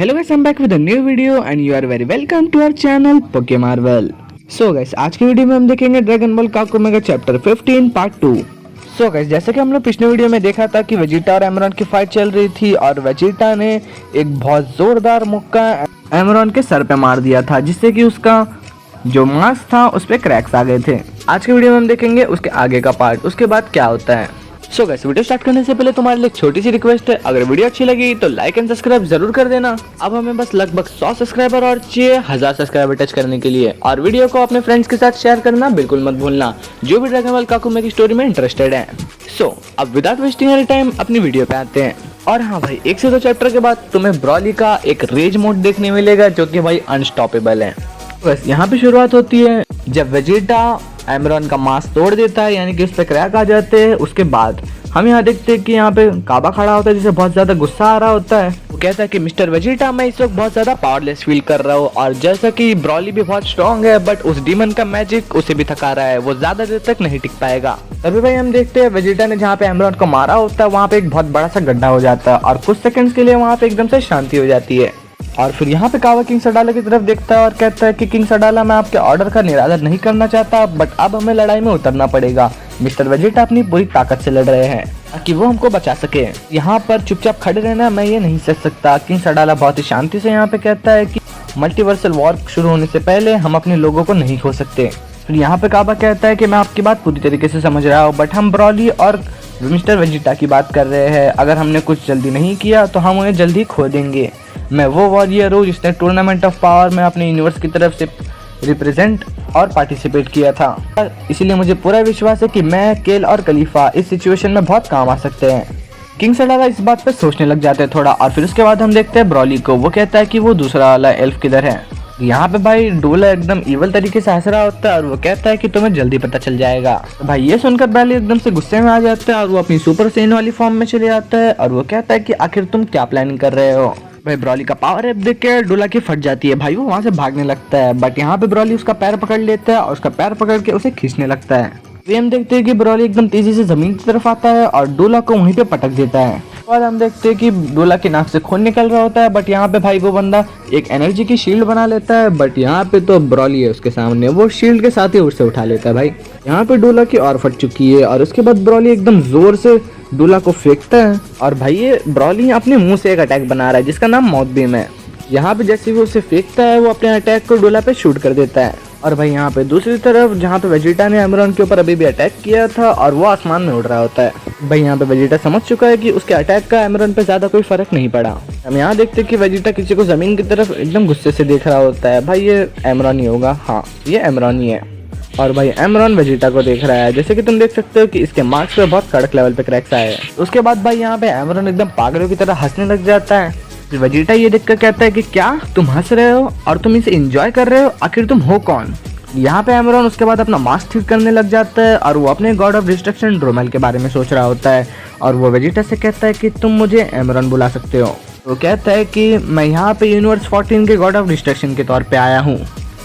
Hello guys, I am back with a new video and you are very welcome to our channel Pokemarvel. So guys, आज की video में हम देखेंगे dragon ball काकुमेगा chapter 15 part 2। So guys, जैसे कि हम लोग पिछले वीडियो में देखा था कि वेजिटा और एमरॉन की फाइट चल रही थी और वेजिटा ने एक बहुत जोरदार मुक्का एमरॉन के सर पे मार दिया था, जिससे कि उसका जो मास्क था उस पे क्रैक्स आ गए थे। आज के वीडियो में हम देखेंगे उसके आगे का पार्ट, उसके बाद क्या होता है। सो गाइस, वीडियो स्टार्ट करने से पहले तुम्हारे लिए एक छोटी सी रिक्वेस्ट है, अगर वीडियो अच्छी लगी तो लाइक एंड सब्सक्राइब जरूर कर देना। अब हमें बस लगभग 100 सब्सक्राइबर और चाहिए 1000 सब्सक्राइबर टच करने के लिए, और वीडियो को अपने फ्रेंड्स के साथ शेयर करना बिल्कुल मत भूलना जो भी ड्रैगन बॉल काकुमे की स्टोरी में इंटरेस्टेड है। सो अब विदाउट वेस्टिंग एनी टाइम अपनी वीडियो पे आते हैं। और हाँ भाई, 1 से 2 चैप्टर के बाद तुम्हें ब्रॉली का एक रेज मोड देखने मिलेगा जो कि भाई अनस्टॉपेबल है। बस यहाँ पे शुरुआत होती है जब वेजिटा एमरॉन का मास्क तोड़ देता है, यानी कि उस पर क्रैक आ जाते हैं। उसके बाद हम यहाँ देखते हैं कि यहाँ पे काबा खड़ा होता है जिसे बहुत ज्यादा गुस्सा आ रहा होता है। वो कहता है कि मिस्टर वेजिटा, मैं इस वक्त बहुत ज्यादा पावरलेस फील कर रहा हूँ, और जैसा कि ब्रॉली भी बहुत स्ट्रॉन्ग है बट उस डीमन का मैजिक उसे भी थका रहा है, वो ज्यादा देर तक नहीं टिक पाएगा। तभी भाई हम देखते हैं वेजिटा ने जहाँ पे एमरॉन को मारा होता है वहाँ पे एक बहुत बड़ा सा गड्ढा हो जाता है और कुछ सेकंड्स के लिए वहाँ पे एकदम से शांति हो जाती है। और फिर यहाँ पे कावा किंग सडाला की तरफ देखता है और कहता है कि किंग सडाला, मैं आपके ऑर्डर का निरादर नहीं करना चाहता, बट अब हमें लड़ाई में उतरना पड़ेगा। मिस्टर वेजिटा अपनी पूरी ताकत से लड़ रहे हैं ताकि वो हमको बचा सके। यहाँ पर चुपचाप खड़े रहना मैं ये नहीं सह सकता। किंग सडाला बहुत ही शांति से यहाँ पे कहता है कि मल्टीवर्सल वॉर शुरू होने से पहले हम अपने लोगों को नहीं खो सकते। फिर यहाँ पे काबा कहता है कि मैं आपकी बात पूरी तरीके से समझ रहा हूँ, बट हम ब्रॉली और मिस्टर वेजिटा की बात कर रहे हैं। अगर हमने कुछ जल्दी नहीं किया तो हम उन्हें जल्दी खो देंगे। मैं वो वॉरियर हूँ जिसने टूर्नामेंट ऑफ पावर में अपने यूनिवर्स की तरफ से रिप्रेजेंट और पार्टिसिपेट किया था, इसीलिए मुझे पूरा विश्वास है कि मैं, केल और खलीफा इस सिचुएशन में बहुत काम आ सकते हैं। किंग सडाला इस बात पे सोचने लग जाते हैं थोड़ा, और फिर उसके बाद हम देखते हैं ब्रॉली को। वो कहता है कि वो दूसरा वाला एल्फ किधर है। यहाँ पे भाई डोला एकदम इवल तरीके से हंस रहा होता है और वो कहता है कि तुम्हें जल्दी पता चल जाएगा। तो भाई ये सुनकर ब्रॉली एकदम से गुस्से में आ जाता है और वो अपनी सुपर सेन वाली फॉर्म में चले जाता है और वो कहता है कि आखिर तुम क्या प्लानिंग कर रहे हो। भाई ब्रॉली का पावर एप देख के डोला की फट जाती है। भाई वो वहाँ से भागने लगता है, बट यहाँ पे ब्रॉली उसका पैर पकड़ लेता है और उसका पैर पकड़ के उसे खींचने लगता है। फिर हम देखते हैं कि ब्रॉली एकदम तेजी से जमीन की तरफ आता है और डोला को वहीं पे पटक देता है। और हम देखते हैं कि डोला के नाक से खून निकल रहा होता है, बट यहाँ पे भाई वो बंदा एक एनर्जी की शील्ड बना लेता है, बट यहाँ पे तो ब्रॉली है उसके सामने, वो शील्ड के साथ ही उससे उठा लेता है। भाई यहाँ पे डोला की और फट चुकी है और उसके बाद ब्रॉली एकदम जोर से डोला को फेंकता है और भाई ये ब्रॉली अपने मुंह से एक अटैक बना रहा है जिसका नाम मौत बीम है। यहाँ पे जैसे वो उसे फेंकता है वो अपने अटैक को डोला पे शूट कर देता है। और भाई यहाँ पे दूसरी तरफ जहाँ पे वेजिटा ने एमरॉन के ऊपर अभी भी अटैक किया था और वो आसमान में उड़ रहा होता है। भाई यहाँ पे वेजिटा समझ चुका है कि उसके अटैक का एमरॉन पे ज्यादा कोई फर्क नहीं पड़ा। हम यहाँ देखते हैं कि वेजिटा किसी को जमीन की तरफ एकदम गुस्से से देख रहा होता है। भाई ये एमरॉन ही होगा, हाँ ये एमरॉन ही है। और भाई एमरॉन वेजिटा को देख रहा है, जैसे कि तुम देख सकते हो कि इसके मार्क्स पे बहुत कड़क लेवल पे क्रैक्स आए हैं। उसके बाद भाई यहाँ पे एमरॉन एकदम पागलों की तरह हंसने लग जाता है। फिर वेजिटा ये देखकर कहता है कि क्या तुम हंस रहे हो और तुम इसे एंजॉय कर रहे हो, आखिर तुम हो कौन। यहाँ पे एमरॉन उसके बाद अपना मास्क ठीक करने लग जाता है और वो अपने गॉड ऑफ डिस्ट्रक्शन ड्रोमेल के बारे में सोच रहा होता है और वो वेजिटा से कहता है कि तुम मुझे एमरॉन बुला सकते हो। वो कहता है कि मैं यहाँ पे यूनिवर्स 14 के गॉड ऑफ डिस्ट्रक्शन के तौर पे आया हूँ।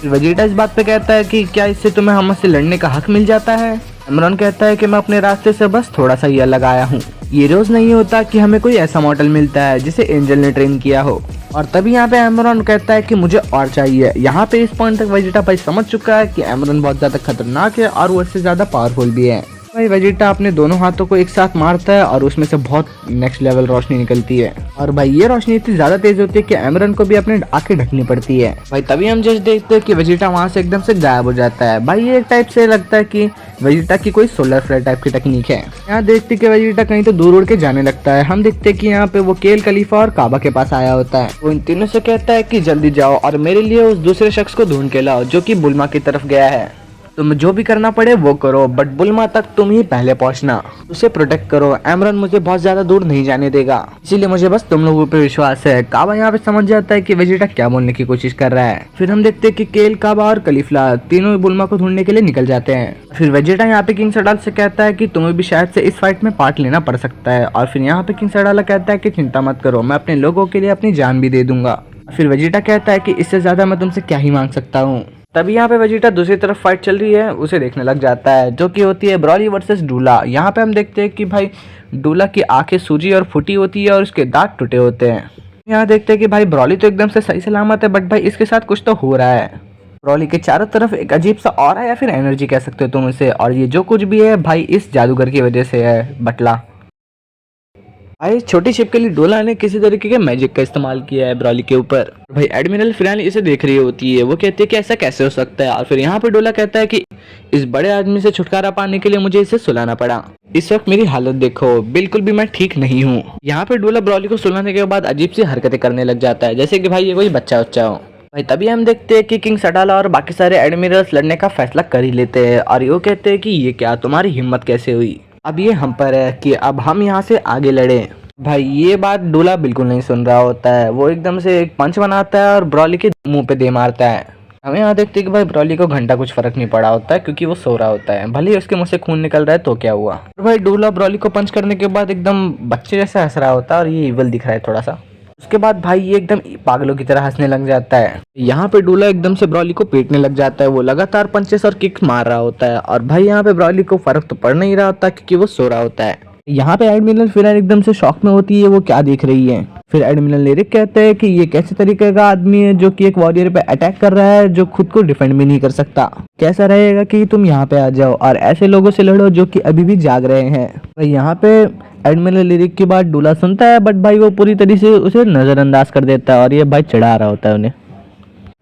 वेजिटा इस बात पे कहता है कि क्या इससे तुम्हें हमसे लड़ने का हक मिल जाता है। एमरॉन कहता है कि मैं अपने रास्ते से बस थोड़ा सा ही अलग आया हूँ, ये रोज नहीं होता कि हमें कोई ऐसा मॉडल मिलता है जिसे एंजल ने ट्रेन किया हो। और तभी यहाँ पे एमरॉन कहता है कि मुझे और चाहिए। यहाँ पे इस पॉइंट तक वेजिटा भाई समझ चुका है कि एमरॉन बहुत ज्यादा खतरनाक है और वो इससे ज्यादा पावरफुल भी है। भाई वेजिटा अपने दोनों हाथों को एक साथ मारता है और उसमें से बहुत नेक्स्ट लेवल रोशनी निकलती है और भाई ये रोशनी इतनी ज्यादा तेज होती है कि एमरॉन को भी अपने आंखें ढकनी पड़ती है। भाई तभी हम जस्ट देखते हैं कि वेजिटा वहां से एकदम से गायब हो जाता है। भाई ये एक टाइप से लगता है कि वेजिटा की कोई सोलर फ्लेयर टाइप की टेक्निक है। यहाँ देखते कि वेजिटा कहीं तो दूर उड़ के जाने लगता है। हम देखते हैं कि यहाँ पे वो केल, खलीफा और काबा के पास आया होता है। वो इन तीनों से कहता है कि जल्दी जाओ और मेरे लिए उस दूसरे शख्स को ढूंढ के लाओ जो कि बुल्मा की तरफ गया है। तुम जो भी करना पड़े वो करो, बट बुल्मा तक तुम ही पहले पहुंचना, उसे प्रोटेक्ट करो। एमरॉन मुझे बहुत ज्यादा दूर नहीं जाने देगा, इसीलिए मुझे बस तुम लोगों पे विश्वास है। काबा यहाँ पे समझ जाता है कि वेजिटा क्या बोलने की कोशिश कर रहा है। फिर हम देखते हैं कि केल, काबा और खलीफा तीनों बुल्मा को ढूंढने के लिए निकल जाते हैं। फिर वेजिटा यहाँ पे किंग सडाला से कहता है कि तुम्हें भी शायद से इस फाइट में पार्ट लेना पड़ सकता है। और फिर यहाँ पे किंग सडाला कहता है कि चिंता मत करो, मैं अपने लोगों के लिए अपनी जान भी दे दूंगा। फिर वेजिटा कहता है कि इससे ज्यादा मैं तुमसे क्या ही मांग सकता हूँ। तभी यहाँ पे वेजिटा दूसरी तरफ फाइट चल रही है उसे देखने लग जाता है, जो कि होती है ब्रॉली वर्सेस डूला। यहाँ पे हम देखते हैं कि भाई डूला की आंखें सूजी और फूटी होती है और उसके दांत टूटे होते हैं। यहाँ देखते हैं कि भाई ब्रॉली तो एकदम से सही सलामत है, बट भाई इसके साथ कुछ तो हो रहा है। ब्रॉली के चारों तरफ एक अजीब सा ऑरा या फिर एनर्जी कह सकते हो तुम इसे, और ये जो कुछ भी है भाई इस जादूगर की वजह से है, बटला। भाई छोटी शिप के लिए डोला ने किसी तरीके के मैजिक का इस्तेमाल किया है ब्रॉली के ऊपर। भाई एडमिरल फिलहाल इसे देख रही होती है, वो कहती है कि ऐसा कैसे हो सकता है, और फिर यहाँ पे डोला कहता है कि इस बड़े आदमी से छुटकारा पाने के लिए मुझे इसे सुलाना पड़ा। इस वक्त मेरी हालत देखो, बिल्कुल भी मैं ठीक नहीं हूँ। यहाँ पे डोला ब्रॉली को सुलाने के बाद अजीब सी हरकतें करने लग जाता है, जैसे कि भाई ये कोई बच्चा बच्चा हो। भाई तभी हम देखते हैं कि किंग सडाला और बाकी सारे एडमिरल्स लड़ने का फैसला कर ही लेते हैं, और ये कहते हैं कि ये क्या, तुम्हारी हिम्मत कैसे हुई। अब ये हम पर है कि अब हम यहाँ से आगे लड़े। भाई ये बात डोला बिल्कुल नहीं सुन रहा होता है, वो एकदम से एक पंच बनाता है और ब्रॉली के मुंह पे दे मारता है। हमें यहाँ देखते हैं कि भाई ब्रॉली को घंटा कुछ फर्क नहीं पड़ा होता है, क्योंकि वो सो रहा होता है, भले ही उसके मुंह से खून निकल रहा है तो क्या हुआ। और भाई डोला ब्रॉली को पंच करने के बाद एकदम बच्चे जैसा हंस रहा होता है, और ये इवल दिख रहा है थोड़ा सा। उसके बाद भाई ये एकदम पागलों की तरह हंसने लग जाता है। यहाँ पे डोला एकदम से ब्रॉली को पीटने लग जाता है, वो लगातार पंचेस और किक्स मार रहा होता है, और भाई यहाँ पे ब्रॉली को फर्क तो पड़ नहीं रहा होता क्योंकि वो सो रहा होता है। यहाँ पे एडमिरल फिलहाल एकदम से शॉक में होती है, वो क्या देख रही है। फिर एडमिरल लिरिक कहते हैं कि ये कैसे तरीके का आदमी है जो कि एक वॉरियर पे अटैक कर रहा है जो खुद को डिफेंड भी नहीं कर सकता। कैसा रहेगा कि तुम यहाँ पे आ जाओ और ऐसे लोगों से लड़ो जो कि अभी भी जाग रहे हैं। तो यहाँ पे एडमिरल लिरिक की बात डोला सुनता है, बट भाई वो पूरी तरीके से उसे नजरअंदाज कर देता है, और ये भाई चिढ़ा रहा होता है उन्हें,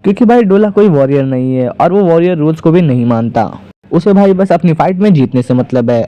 क्योंकि भाई डोला कोई वॉरियर नहीं है और वो वॉरियर रूल्स को भी नहीं मानता। उसे भाई बस अपनी फाइट में जीतने से मतलब है।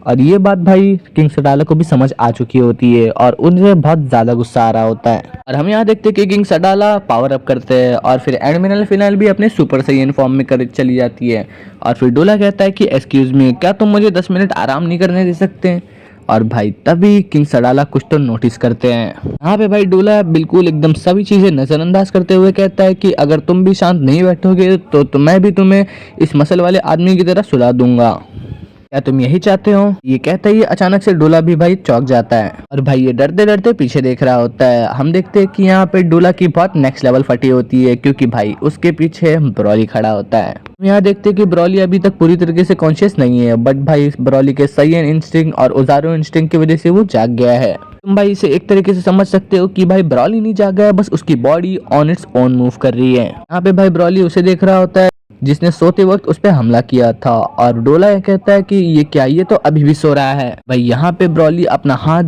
और ये बात भाई किंग सडाला को भी समझ आ चुकी होती है, और उनसे बहुत ज्यादा गुस्सा आ रहा होता है। और हम यहाँ देखते हैं कि किंग सडाला पावर अप करते हैं, और फिर एडमिरल फिनाल भी अपने सुपर सैयन फॉर्म में कर चली जाती है। और फिर डोला कहता है कि एक्सक्यूज मी, क्या तुम मुझे 10 मिनट आराम नहीं करने दे सकते। और भाई तभी किंग सडाला कुछ तो नोटिस करते हैं। यहाँ पे भाई डोला बिल्कुल एकदम सभी चीजें नजरअंदाज करते हुए कहता है कि अगर तुम भी शांत नहीं बैठोगे तो मैं भी तुम्हें इस मसल वाले आदमी की तरह सुला दूंगा। क्या तुम यही चाहते हो। ये कहते ही अचानक से डोला भी भाई चौंक जाता है, और भाई ये डरते डरते पीछे देख रहा होता है। हम देखते हैं कि यहाँ पे डोला की बहुत नेक्स्ट लेवल फटी होती है, क्योंकि भाई उसके पीछे ब्रॉली खड़ा होता है। यहाँ देखते हैं कि ब्रॉली अभी तक पूरी तरीके से कॉन्शियस नहीं है, बट भाई ब्रॉली के सैयन इंस्टिंक्ट और ओजारो इंस्टिंक्ट की वजह से वो जाग गया है। तुम भाई इसे एक तरीके से समझ सकते हो कि भाई ब्रॉली नहीं जागा है, बस उसकी body on its own move कर रही है। यहाँ पे भाई ब्रॉली उसे देख रहा होता है जिसने सोते वक्त उस पर हमला किया था, और डोला यह कहता है कि ये क्या, ये तो अभी भी सो रहा है। भाई यहाँ पे ब्रॉली अपना हाथ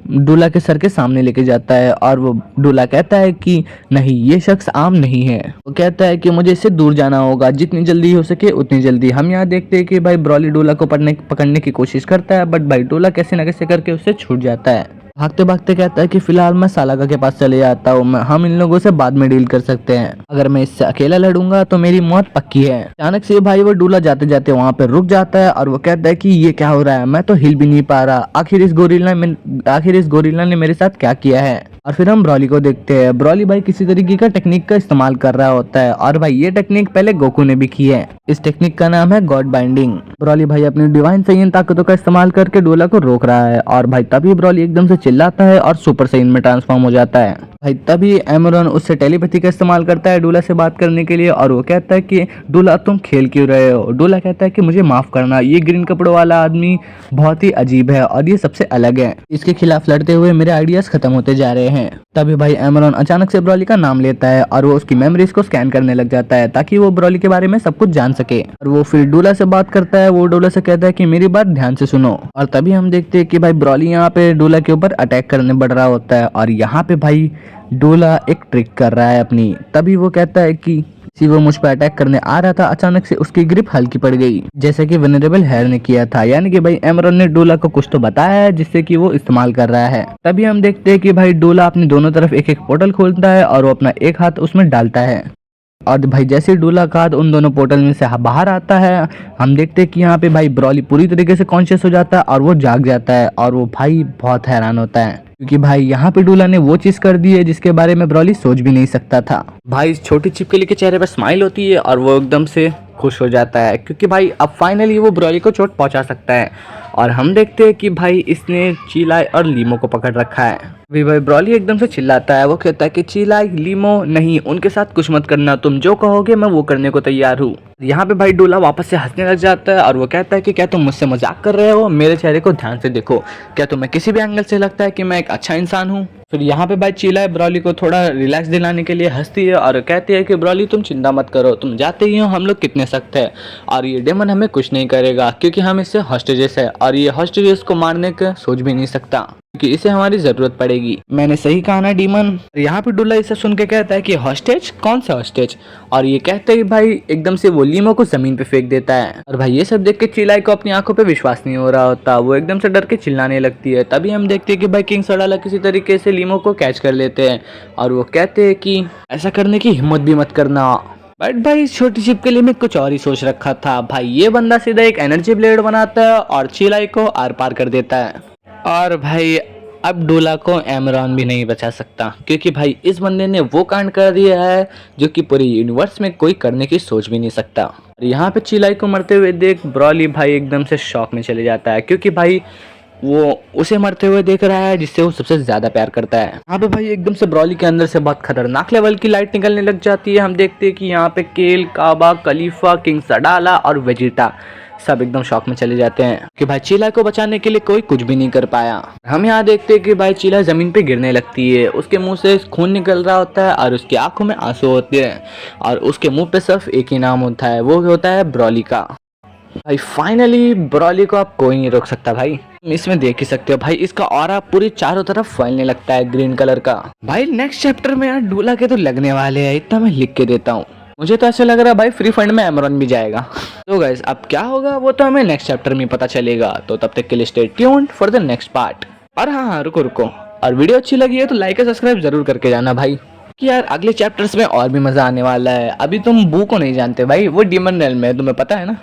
डोला के सर के सामने लेके जाता है, और वो डोला कहता है कि नहीं, ये शख्स आम नहीं है। वो कहता है कि मुझे इससे दूर जाना होगा, जितनी जल्दी हो सके उतनी जल्दी। हम यहाँ देखते हैं कि भाई ब्रॉली डोला को पकड़ने की कोशिश करता है, बट भाई डोला कैसे न कैसे करके उससे छूट जाता है। भागते भागते कहता है कि फिलहाल मैं सालाका के पास चले जाता हूँ, हम इन लोगों से बाद में डील कर सकते हैं। अगर मैं इससे अकेला लड़ूंगा तो मेरी मौत पक्की है। अचानक से भाई वो डोला जाते जाते वहाँ पे रुक जाता है, और वो कहता है कि ये क्या हो रहा है, मैं तो हिल भी नहीं पा रहा। आखिर इस गोरिल्ला ने मेरे साथ क्या किया है। और फिर हम ब्रॉली को देखते हैं। ब्रॉली भाई किसी तरीके का टेक्निक का इस्तेमाल कर रहा होता है, और भाई ये टेक्निक पहले गोकू ने भी की है। इस टेक्निक का नाम है गॉड बाइंडिंग। ब्रॉली भाई अपनी डिवाइन सैयन ताकतों का इस्तेमाल करके डोला को रोक रहा है, और भाई तभी ब्रॉली एकदम से चिल्लाता है और सुपर सैयन में ट्रांसफॉर्म हो जाता है। भाई तभी एमरॉन उससे टेलीपैथी का इस्तेमाल करता है डोला से बात करने के लिए, और वो कहता है कि डोला तुम खेल क्यों रहे हो। डोला कहता है कि मुझे माफ करना, ये ग्रीन कपड़ों वाला आदमी बहुत ही अजीब है और ये सबसे अलग है। इसके खिलाफ लड़ते हुए मेरे आइडियाज खत्म होते जा रहे हैं। तभी भाई एमरॉन अचानक से ब्रॉली का नाम लेता है, और वो उसकी मेमोरीज को स्कैन करने लग जाता है ताकि वो ब्रॉली के बारे में सब कुछ जान सके। और वो फिर डोला से बात करता है। वो डोला से कहता है कि मेरी बात ध्यान से सुनो। और तभी हम देखते हैं कि भाई ब्रॉली यहाँ पे डोला के ऊपर अटैक करने बढ़ रहा होता है, और यहाँ पे भाई डोला एक ट्रिक कर रहा है अपनी। तभी वो कहता है कि वो मुझ पर अटैक करने आ रहा था, अचानक से उसकी ग्रिप हल्की पड़ गई, जैसे कि वनरेबल हेयर ने किया था। यानी कि भाई एमरॉन ने डोला को कुछ तो बताया है जिससे कि वो इस्तेमाल कर रहा है। तभी हम देखते हैं कि भाई डोला अपने दोनों तरफ एक एक पोर्टल खोलता है, और वो अपना एक हाथ उसमें डालता है, और भाई जैसे डोला का हाथ उन दोनों पोर्टल में से बाहर आता है, हम देखते हैं कि यहाँ पे भाई ब्रॉली पूरी तरीके से कॉन्शियस हो जाता है, और वो जाग जाता है, और वो भाई बहुत हैरान होता है, क्योंकि भाई यहाँ पे डोला ने वो चीज कर दी है जिसके बारे में ब्रॉली सोच भी नहीं सकता था। भाई इस छोटी छिपकली के चेहरे पर स्माइल होती है, और वो एकदम से खुश हो जाता है, क्योंकि भाई अब फाइनली वो ब्रॉली को चोट पहुंचा सकता है। और हम देखते हैं कि भाई इसने चीला और लीमो को पकड़ रखा है। अभी भाई ब्रॉली एकदम से चिल्लाता है, वो कहता है कि चिलाई लीमो नहीं, उनके साथ कुछ मत करना, तुम जो कहोगे मैं वो करने को तैयार हूँ। यहाँ पे भाई डोला वापस से हंसने लग जाता है और वो कहता है कि क्या तुम मुझसे मजाक कर रहे हो, मेरे चेहरे को ध्यान से देखो, क्या तुम्हें किसी भी एंगल से लगता है कि मैं एक अच्छा इंसान हूँ। फिर यहाँ पे भाई चिलाई ब्रॉली को थोड़ा रिलैक्स दिलाने के लिए हंसती है और कहती है कि ब्रॉली तुम चिंता मत करो, तुम जाते ही हो हम लोग कितने सख्त है और ये डेमन हमें कुछ नहीं करेगा क्योंकि हम इससे हॉस्टेजेस है और ये हॉस्टेजेस को मारने का सोच भी नहीं सकता क्योंकि इसे हमारी जरूरत पड़ेगी। मैंने सही कहा ना डीमन। यहाँ पे डुल्ला इसे सुन के कहता है कि हॉस्टेज, कौन सा हॉस्टेज, और ये कहते ही भाई एकदम से वो लीमो को जमीन पे फेंक देता है। और भाई ये सब देख के चिलाई को अपनी आंखों पे विश्वास नहीं हो रहा होता, वो एकदम से डर के चिल्लाने लगती है। तभी हम देखते हैं कि भाई किंग सडाला किसी तरीके से लीमो को कैच कर लेते हैं और वो कहते हैं कि ऐसा करने की हिम्मत भी मत करना। बट भाई इस छोटी शिप के लिए मैं कुछ और ही सोच रखा था। भाई ये बंदा सीधा एक एनर्जी ब्लेड बनाता है और चिलाई को आर पार कर देता है। और भाई अब डोला को एमरॉन भी नहीं बचा सकता क्योंकि भाई इस बंदे ने वो कांड कर दिया है जो कि पूरे यूनिवर्स में कोई करने की सोच भी नहीं सकता। और यहाँ पे चिलाई को मरते हुए देख ब्रॉली भाई एकदम से शॉक में चले जाता है क्योंकि भाई वो उसे मरते हुए देख रहा है जिससे वो सबसे ज्यादा प्यार करता है। यहाँ पे भाई एकदम से ब्रॉली के अंदर से बहुत खतरनाक लेवल की लाइट निकलने लग जाती है। हम देखते हैं कि यहाँ पे केल, काबा, खलीफा, किंग सडाला और वेजिटा सब एकदम शॉक में चले जाते हैं कि भाई चिलाई को बचाने के लिए कोई कुछ भी नहीं कर पाया। हम यहाँ देखते हैं कि भाई चिलाई जमीन पे गिरने लगती है, उसके मुंह से खून निकल रहा होता है और उसकी आंखों में आंसू होते हैं और उसके मुंह पे सिर्फ एक ही नाम होता है, वो होता है ब्रॉली का। भाई फाइनली ब्रॉली को अब कोई नहीं रोक सकता। भाई तुम इसमें देख ही सकते हो भाई इसका ऑरा पूरी चारों तरफ फैलने लगता है ग्रीन कलर का। भाई नेक्स्ट चैप्टर में यार डोला के तो लगने वाले हैं, इतना मैं लिख के देता हूँ। मुझे तो ऐसा लग रहा है भाई फ्री फंड में एमरॉन भी जाएगा। तो गाइस अब क्या होगा वो तो हमें नेक्स्ट चैप्टर में पता चलेगा, तो तब तक के लिए stay tuned for the next part. और हाँ रुको, और वीडियो अच्छी लगी है तो लाइक और सब्सक्राइब जरूर करके जाना भाई, कि यार अगले चैप्टर्स में और भी मजा आने वाला है। अभी तुम बू को नहीं जानते भाई, वो डीमन रेल्म में, तुम्हें पता है ना।